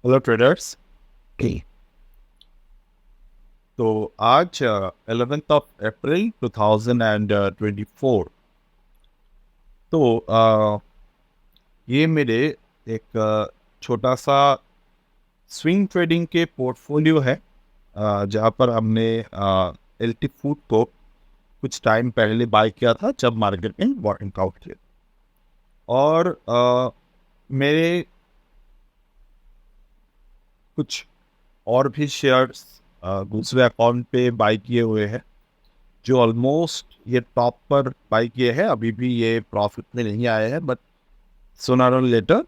Hello traders. तो आज 11 अप्रैल 2024। तो ये मेरे एक छोटा सा स्विंग ट्रेडिंग के पोर्टफोलियो है, जहाँ पर हमने एलटी फूड को कुछ टाइम पहले बाय किया था जब मार्केट में बॉटम आउट किया। और मेरे कुछ और भी शेयर्स दूसरे अकाउंट पे बाय किए हुए हैं, जो ऑलमोस्ट ये टॉप पर बाई किए हैं। अभी भी ये प्रॉफिट में नहीं आए हैं, but sooner or later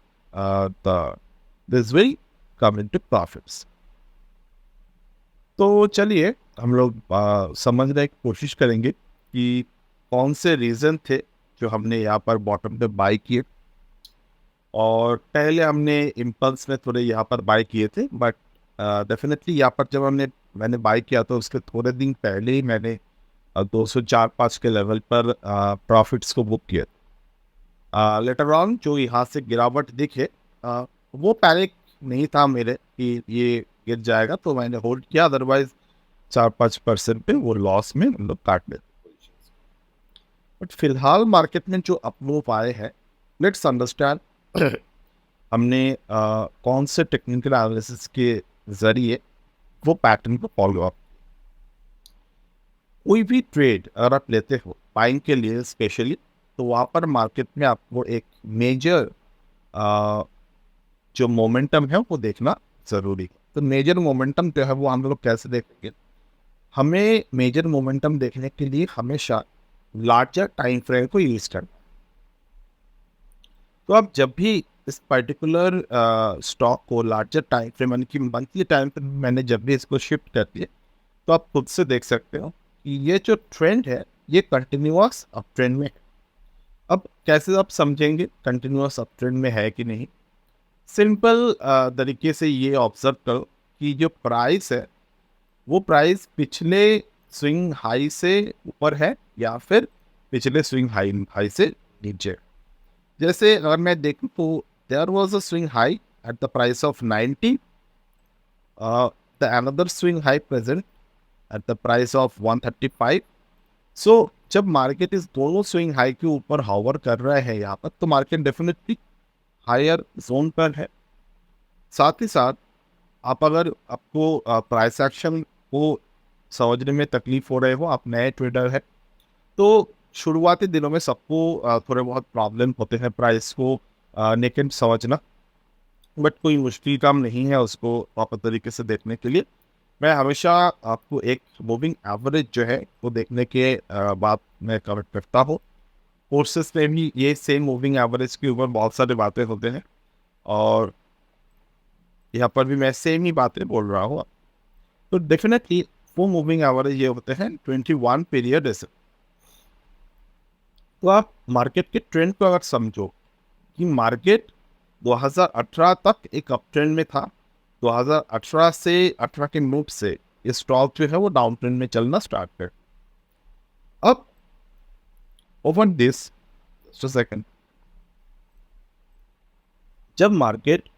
this will come into profits। तो चलिए हम लोग समझने की कोशिश करेंगे कि कौन से रीज़न थे जो हमने यहाँ पर बॉटम पे बाई किए। और पहले हमने इम्पल्स में थोड़े यहाँ पर बाई किए थे, बट डेफिनेटली यहाँ पर जब मैंने बाई किया तो उसके थोड़े दिन पहले ही मैंने 204-5 के लेवल पर प्रॉफिट्स को बुक किया। लेटर ऑन जो यहाँ से गिरावट दिखे, वो पैनिक नहीं था मेरे कि ये गिर जाएगा, तो मैंने होल्ड किया। अदरवाइज 4-5% पे वो लॉस में हम लोग काट लेते। बट फिलहाल मार्केट में जो अपमूव आए हैं, लेट्स अंडरस्टैंड हमने कौन से टेक्निकल एनालिसिस के जरिए वो पैटर्न को फॉलो अप। कोई भी ट्रेड अगर आप लेते हो बाइंग के लिए स्पेशली, तो वहाँ पर मार्केट में आपको एक मेजर जो मोमेंटम है वो देखना जरूरी है। तो मेजर मोमेंटम जो है वो हम लोग कैसे देखेंगे? हमें मेजर मोमेंटम देखने के लिए हमेशा लार्जर टाइम फ्रेम को यूज करना। तो आप जब भी इस पर्टिकुलर स्टॉक को लार्जर टाइम फ्रेम यानी कि मंथली टाइम फ्रेम, मैंने जब भी इसको शिफ्ट कर दिया, तो आप खुद से देख सकते हो कि ये जो ट्रेंड है ये कंटिन्यूअस अप ट्रेंड में है। अब कैसे आप समझेंगे कंटिन्यूअस अप ट्रेंड में है कि नहीं? सिंपल तरीके से ये ऑब्जर्व करो कि जो प्राइस है वो प्राइस पिछले स्विंग हाई से ऊपर है या फिर पिछले स्विंग हाई हाई से नीचे। जैसे अगर मैं देखूं तो there was a swing high at the price of 90, the another swing high present at the price of 135। So जब मार्केट इस दोनों स्विंग हाई के ऊपर हॉवर कर रहा है यहाँ पर, तो मार्केट डेफिनेटली हायर जोन पर है। साथ ही साथ आप अगर आपको प्राइस एक्शन को समझने में तकलीफ हो रहे हो, आप नए ट्रेडर है, तो शुरुआती दिनों में सबको थोड़े बहुत प्रॉब्लम होते हैं प्राइस को नेकेड समझना। बट कोई मुश्किल काम नहीं है उसको प्रॉपर तरीके से देखने के लिए। मैं हमेशा आपको एक मूविंग एवरेज जो है वो देखने के बाद मैं कमेंट करता हूँ। कोर्सेस में भी ये सेम मूविंग एवरेज के ऊपर बहुत सारी बातें होते हैं, और यहाँ पर भी मैं सेम ही बातें बोल रहा हूँ। तो डेफिनेटली वो मूविंग एवरेज ये होते हैं 21 पीरियड ऐसे। तो आप मार्केट के ट्रेंड को अगर समझो कि मार्केट 2018 तक एक अप ट्रेंड में था, 2018 से 18 के मिड से ये स्टॉक जो है वो डाउन ट्रेंड में चलना स्टार्ट कर। अब over this just a second, जब मार्केट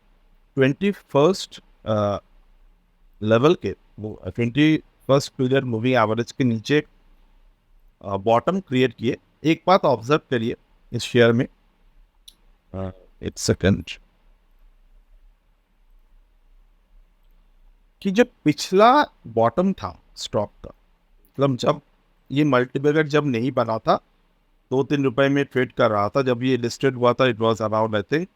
21st लेवल के वो 21st पीरियड मूविंग एवरेज के नीचे बॉटम क्रिएट किए, एक बात ऑब्जर्व करिए इस शेयर में। एक सेकंड, कि जब पिछला बॉटम था स्टॉक का, मतलब जब ये मल्टीबैगर जब नहीं बना था, 2-3 रुपए में ट्रेड कर रहा था, जब ये लिस्टेड हुआ था, it was around I think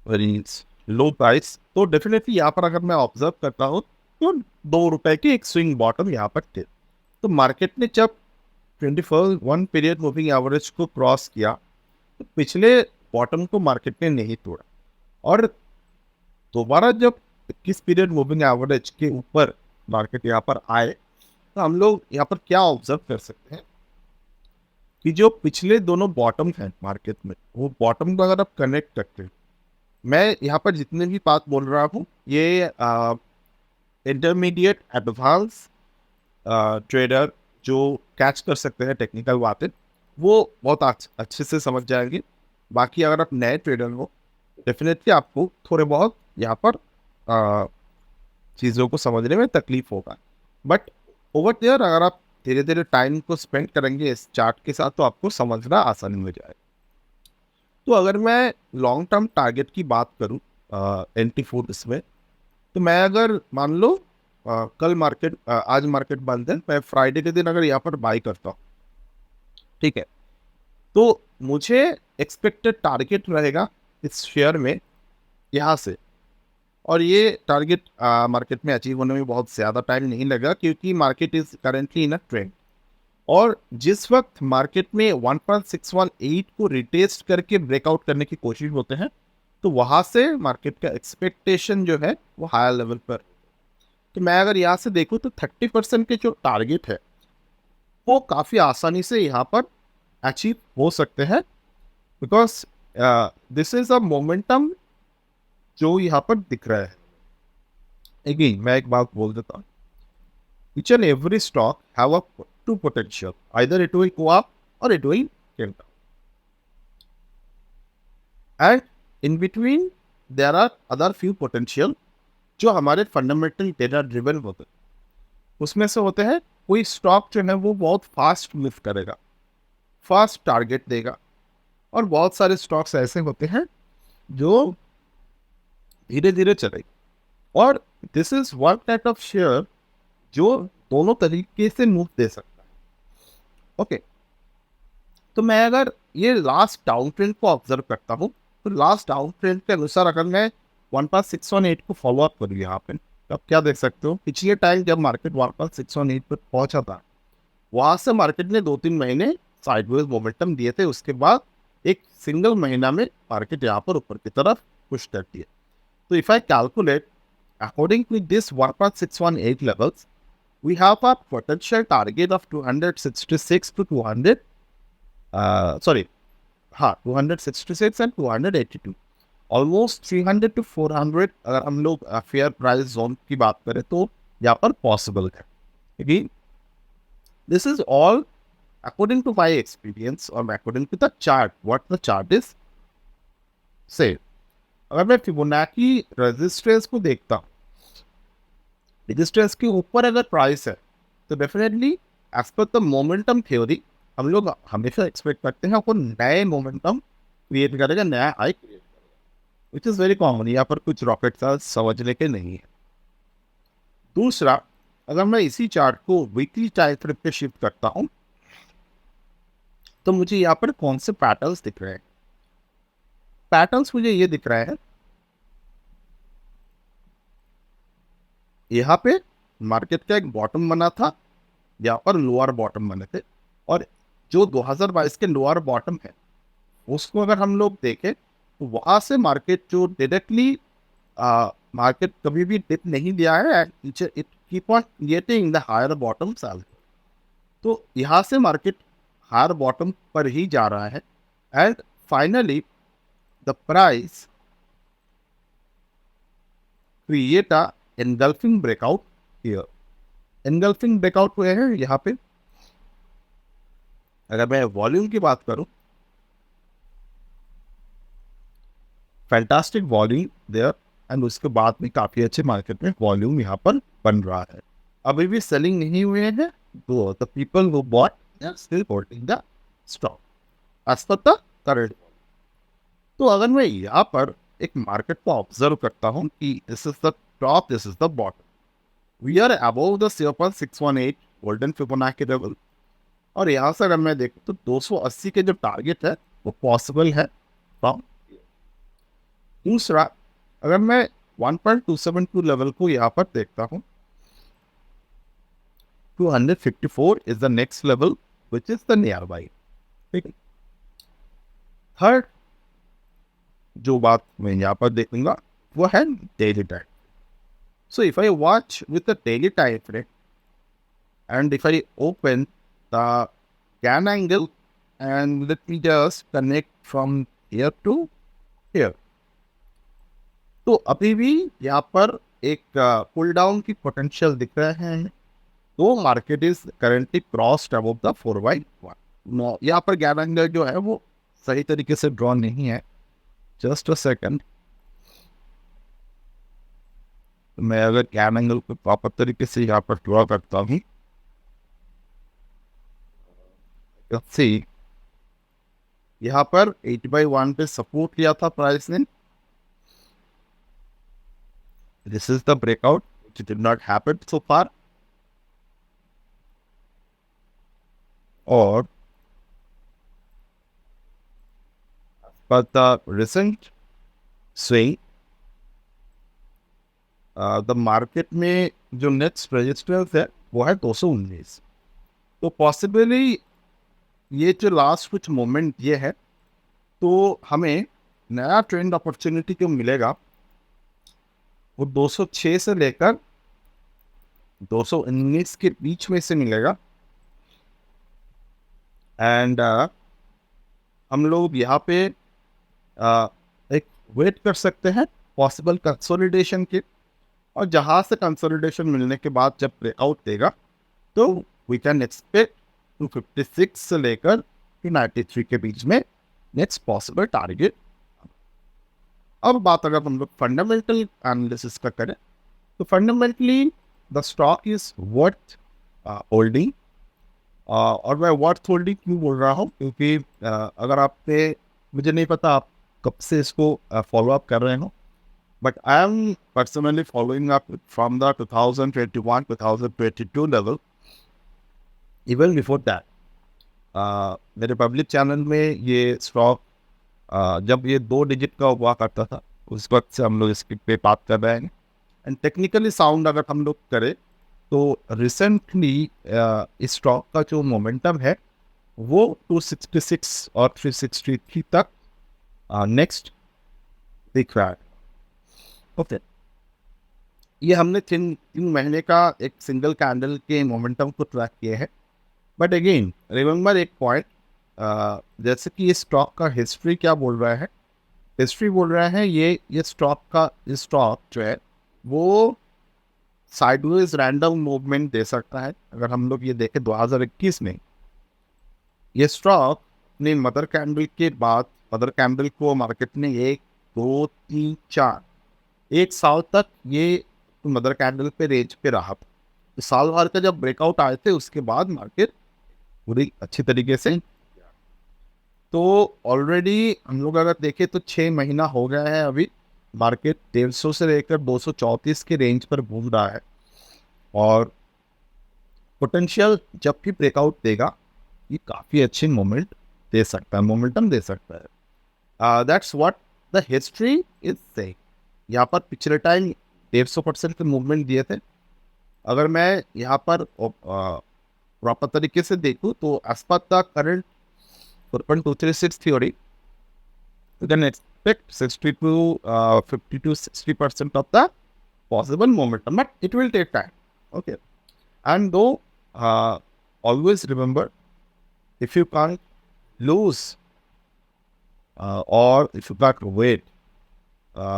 very low price. तो डेफिनेटली यहाँ पर अगर मैं ऑब्जर्व करता हूँ तो 2 रुपए के एक स्विंग बॉटम यहाँ पर थे। तो मार्केट ने जब 21 पीरियड मूविंग एवरेज को क्रॉस किया, तो पिछले बॉटम को मार्केट ने नहीं तोड़ा, और दोबारा जब 21 पीरियड मूविंग एवरेज के ऊपर मार्केट यहाँ पर आए, तो हम लोग यहाँ पर क्या ऑब्जर्व कर सकते हैं कि जो पिछले दोनों बॉटम हैं मार्केट में, वो बॉटम को अगर आप कनेक्ट करते हैं, मैं यहाँ पर जितने भी बात बोल रहा हूँ ये इंटरमीडिएट एडवांस ट्रेडर जो कैच कर सकते हैं टेक्निकल बातें, वो बहुत अच्छे से समझ जाएंगे। बाकी अगर आप नए ट्रेडर हो, डेफिनेटली आपको थोड़े बहुत यहाँ पर चीज़ों को समझने में तकलीफ होगा, बट ओवर देयर अगर आप धीरे धीरे टाइम को स्पेंड करेंगे इस चार्ट के साथ, तो आपको समझना आसानी हो जाएगा। तो अगर मैं लॉन्ग टर्म टारगेट की बात करूँ एंटी फूड इसमें, तो मैं अगर मान लो कल मार्केट आज मार्केट बंद है, मैं फ्राइडे के दिन अगर यहाँ पर बाई करता हूँ, ठीक है, तो मुझे एक्सपेक्टेड टारगेट रहेगा इस शेयर में यहाँ से, और ये टारगेट मार्केट में अचीव होने में बहुत ज़्यादा टाइम नहीं लगा, क्योंकि market is currently in a trend. और जिस वक्त मार्केट में 1.618 को रिटेस्ट करके ब्रेकआउट करने की कोशिश होते हैं, तो वहां से मार्केट का एक्सपेक्टेशन जो है वो हायर लेवल पर। तो मैं अगर यहाँ से देखूँ तो 30% के जो टारगेट है वो काफ़ी आसानी से यहाँ पर अचीव हो सकते हैं, because this is a momentum जो यहाँ पर दिख रहा है। अगेन मैं एक बात बोल देता हूँ, each and every stock have a two potential, either it will go up or it will come down, and in between there are other few potential जो हमारे फंडामेंटल डेटा ड्रिवन होते हैं। उसमें से होते हैं कोई स्टॉक जो है वो बहुत फास्ट मूव करेगा, फास्ट टारगेट देगा, और बहुत सारे स्टॉक्स ऐसे होते हैं जो धीरे धीरे चलेगा। और this is one type of share जो दोनों तरीके से मूव दे सकता है। ओके, तो मैं अगर ये लास्ट डाउन ट्रेंड को ऑब्जर्व करता हूँ, तो लास्ट डाउन ट्रेंड के अनुसार अगर मैं 1.618 को फॉलो अप करूँ यहाँ पे, तो आप क्या देख सकते हो, पिछले टाइम जब मार्केट 1.618 पर पहुंचा था, वहां से मार्केट ने 2-3 महीने साइडवेज मोमेंटम दिए थे, उसके बाद एक सिंगल महीना में मार्केट यहाँ पर ऊपर की तरफ पुश कर दिए। तो if I calculate according to this 1.618 levels, we have a potential target of 266 to 200 266 and 282, almost 300 to 400 अगर हम लोग फेयर प्राइस जोन की बात करें तो यहाँ पर पॉसिबल है। लेकिन this is all according to my experience और according to the chart, what the chart is say. अगर मैं फिबोनाची रेजिस्टेंस को देखता हूँ, रेजिस्टेंस के ऊपर अगर प्राइस है, तो definitely as per the momentum theory हम लोग हमेशा एक्सपेक्ट करते हैं वो नए मोमेंटम क्रिएट करेगा, नया हाई क्रिएट करेगा, विच इज़ वेरी कॉमन। यहाँ पर कुछ रॉकेट साइंस समझने के नहीं है। दूसरा, अगर मैं इसी चार्ट को वीकली टाइम फ्रेम पे शिफ्ट करता हूँ, तो मुझे यहाँ पर कौन से पैटर्न्स दिख रहे हैं। पैटर्न्स मुझे ये दिख रहा है, यहाँ पे मार्केट का एक बॉटम बना था, यहाँ पर लोअर बॉटम बने थे, और जो 2022 के लोअर बॉटम है उसको अगर हम लोग देखें, तो वहां से मार्केट जो डायरेक्टली मार्केट कभी भी डिप नहीं दिया है, it keep on creating the higher bottom साल। तो यहाँ से मार्केट हायर बॉटम पर ही जा रहा है, and finally the price create a engulfing breakout here. Engulfing breakout हुए हैं यहाँ पे। अगर मैं वॉल्यूम की बात करूं, फैंटास्टिक वॉल्यूम देयर, एंड उसके बाद में काफी अच्छे मार्केट में वॉल्यूम यहाँ पर बन रहा है। अभी भी सेलिंग नहीं हुए हैं, तो the people who bought they are still holding the stock as per the current. तो अगर मैं यहाँ पर एक मार्केट को ऑब्जर्व करता हूँ कि this is the top, this is the bottom, we are above the 0.618 golden Fibonacci level, और यहाँ से अगर मैं देखूँ तो 280 के जो टारगेट है वो पॉसिबल है। दूसरा, अगर मैं 1.272 लेवल को यहाँ पर देखता हूँ, 254 is the next level which is the near by. ठीक है, थर्ड जो बात मैं यहाँ पर देखूंगा वो है daily time. So if I watch with the daily time frame and if I open the Gann angle and let me just connect from here to here, तो अभी भी यहाँ पर एक पुल डाउन की पोटेंशियल दिख रहे हैं। तो market is currently crossed above the 4/1। यहाँ पर गैप एंगल जो है वो सही तरीके से ड्रॉ नहीं है, जस्ट अ सेकंड। मैं अगर कैम एंगल को प्रॉपर तरीके से यहाँ पर ड्रॉ करता हूँ, सी यहाँ पर 8/1 पे सपोर्ट लिया था प्राइस ने। This is the breakout which did not happen so far, और but the recent swing, the market में जो नेक्स्ट रेजिस्टेंस है वो है 219। तो पॉसिबली ये जो लास्ट कुछ मोमेंट ये है, तो हमें नया ट्रेंड अपॉर्चुनिटी जो मिलेगा वो 206 से लेकर 219 के बीच में से मिलेगा। एंड हम लोग यहाँ पे एक वेट कर सकते हैं पॉसिबल कंसोलिडेशन के, और जहाँ से कंसोलिडेशन मिलने के बाद जब ब्रेकआउट देगा तो वी कैन एक्सपेक्ट 256 से लेकर 293 के बीच में नेक्स्ट पॉसिबल टारगेट। अब बात अगर हम लोग फंडामेंटल एनालिसिस का करें, तो fundamentally the stock is worth holding. और मैं वर्थ होल्डिंग क्यों बोल रहा हूँ, क्योंकि अगर आपने, मुझे नहीं पता आप कब से इसको फॉलो अप कर रहे हो, but I am personally following up from the 2021-2022 level, even before that. मेरे पब्लिक चैनल में ये स्टॉक जब ये 2 डिजिट का हुआ करता था, उस वक्त से हम लोग इसके पे बात कर रहे हैं। एंड टेक्निकली साउंड अगर हम लोग करें तो रिसेंटली इस स्टॉक का जो मोमेंटम है वो 266 और 363 तक नेक्स्ट दिख रहा है। ओके, ये हमने 3 महीने का एक सिंगल कैंडल के मोमेंटम को ट्रैक किया है। बट अगेन रिमेंबर एक पॉइंट, जैसे कि ये स्टॉक का हिस्ट्री क्या बोल रहा है, हिस्ट्री बोल रहा है ये स्टॉक जो है वो साइडवेज रैंडम मूवमेंट दे सकता है। अगर हम लोग ये देखें 2021 में ये स्टॉक अपने मदर कैंडल के बाद, मदर कैंडल को मार्केट ने 1 2 3 4 1 साल तक ये मदर कैंडल पे रेंज पे रहा। तो साल भर का जब ब्रेकआउट आए थे उसके बाद मार्केट पूरी अच्छी तरीके से, तो ऑलरेडी हम लोग अगर देखें तो 6 महीना हो गया है, अभी मार्केट 150 से लेकर 234 के रेंज पर घूम रहा है। और पोटेंशियल जब भी ब्रेकआउट देगा ये काफ़ी अच्छी मोमेंट दे सकता है, मोमेंटम दे सकता है। That's what the history is saying. यहाँ पर पिछले टाइम 150% के मूवमेंट दिए थे। अगर मैं यहाँ पर प्रॉपर तरीके से देखूँ तो as per the current 4.236 theory, you can expect 60 to 50 to 60% of the possible momentum, but it will take time. Okay, and though always remember, if you can't lose or if you can't wait,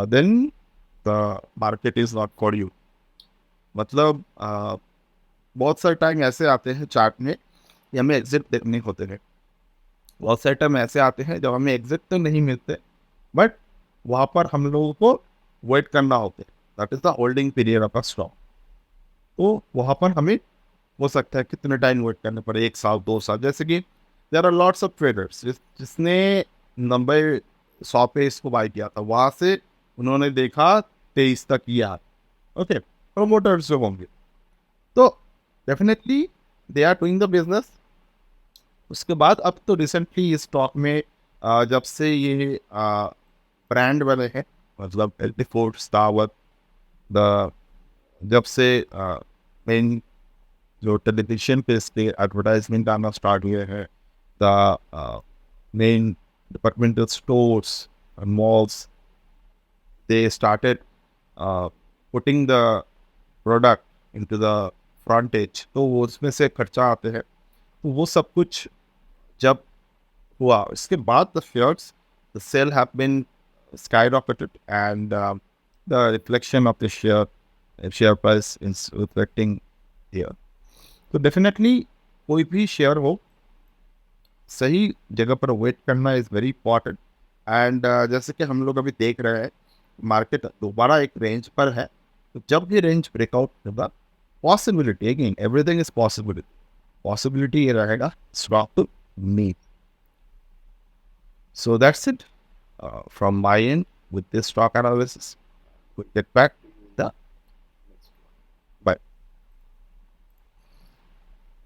then the market is not for you. मतलब बहुत सारे time ऐसे आते हैं chart में कि हमें exit देखने होते हैं, बहुत सारे टाइम ऐसे आते हैं जब हमें एग्जिट तो नहीं मिलते, बट वहाँ पर हम लोगों को वेट करना होता है। That is the holding period of a stock. तो वहाँ पर हमें हो सकता है कितने टाइम वेट करने पड़े, 1 साल 2 साल। जैसे कि there are lots of traders जिसने 90-100 पे इसको बाई किया था, वहाँ से उन्होंने देखा 23 तक किया। ओके, प्रोमोटर्स जो होंगे तो definitely they are doing the business. उसके बाद अब तो रिसेंटली इस स्टॉक में जब से ये ब्रांड वाले हैं, मतलब एल्टीफोर्ड्स, दावत, द जब से मेन जो टेलीविजन पे इसके एडवर्टाइजमेंट आना स्टार्ट हुए हैं, the main departmental stores and malls, they started putting the product into the frontage, तो वो उसमें से खर्चा आते हैं। तो वो सब कुछ जब हुआ इसके बाद the shares, the sale have been skyrocketed, and the reflection of the share price is reflecting here. तो डेफिनेटली कोई भी शेयर हो, सही जगह पर वेट करना इज़ वेरी इंपॉर्टेंट। एंड जैसे कि हम लोग अभी देख रहे हैं, मार्केट दोबारा एक रेंज पर है, तो जब भी रेंज ब्रेकआउट होगा, possibility again everything is possibility, possibility ये रहेगा stock to meet. So that's it from my end with this stock analysis. We'll get back